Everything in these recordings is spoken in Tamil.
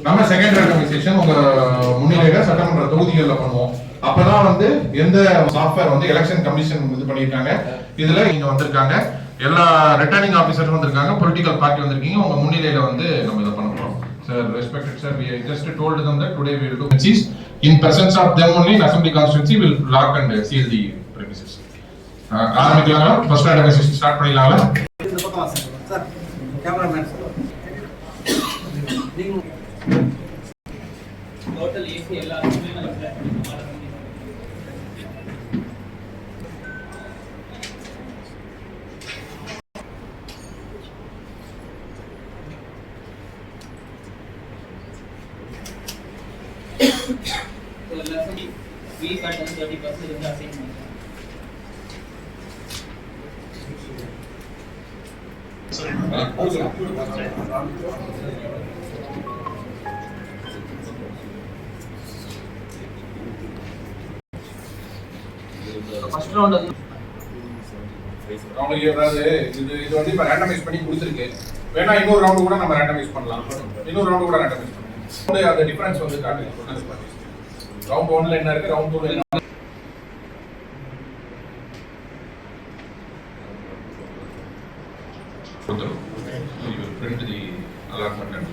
நம்ம செகண்ட் ரேண்டமைசேஷன் உங்க முன்னிலையில சட்டமன்ற தொகுதிகளில் பண்ணுவோம். அப்பதான் வந்து எந்த சாஃப்ட்வேர் வந்து எலெக்ஷன் கமிஷன் இது பண்ணிருக்காங்க. இதுல நீங்க வந்திருக்காங்க, எல்லா ரிட்டர்னிங் ஆபீசரும் வந்திருக்காங்க, பொலிட்டிக்கல் பார்ட்டி வந்திருக்கீங்க. உங்க முன்னிலையில வந்து நம்ம இதை பண்ண போறோம். Sir, respected sir, we just told them that today we will do vacancies. In presence of them only in assembly constituency will lock and seal the premises. ஆரம்பிக்கலாங்களா? ஃபர்ஸ்ட் ரேண்டமைசேஷன் ஸ்டார்ட் பண்ணிடலாங்களா? இந்த பக்கம் வாங்க சார். Cameraman sir. நீங்க டோட்டல் ஏசி எல்லாருமே நம்ம ப்ளான் பண்ணி we cut 30% in the assignment. First round அவங்களுக்கு ஏதாவது இது வந்து இப்ப ரேண்டமைஸ் பண்ணி கொடுத்துருக்கு. வேணா இன்னொரு ரவுண்ட் கூட நம்ம ரேண்டமைஸ் பண்ணலாம். இன்னொரு ரவுண்ட் கூட ரேண்டமைஸ் பண்ணலாம். அந்த டிஃபரன்ஸ் வந்து காட்டுங்க. ரவுண்ட் 1ல என்ன இருக்கு, ரவுண்ட் 2ல என்ன கொடுத்துரும். You will print the allotment and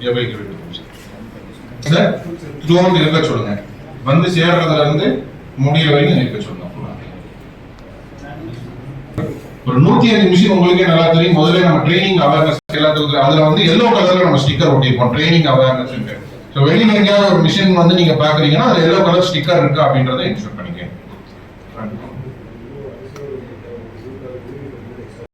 give it to them. Sir throughout இருக்க சொல்லுங்க. வந்து சேர்றதுல இருந்து முடிய வரைக்கும் இருக்க சொல்லணும். ஒரு 105 மிஷின் உங்களுக்கே நல்லா தெரியும். முதல்ல நம்ம ட்ரைனிங் அவேர்னஸ் எல்லாத்துக்கும் அதுல வந்து எல்லோ கலர்ல நம்ம ஸ்டிக்கர் ஒட்டியிருப்போம், ட்ரைனிங் அவேர்னஸ். ஸோ வெளியில எங்கேயாவது ஒரு மிஷின் வந்து நீங்க பாக்குறீங்கன்னா அது எல்லோ கலர் ஸ்டிக்கர் இருக்கு அப்படின்றத இன்ஸ்பெக்ட் பண்ணிக்கலாம்.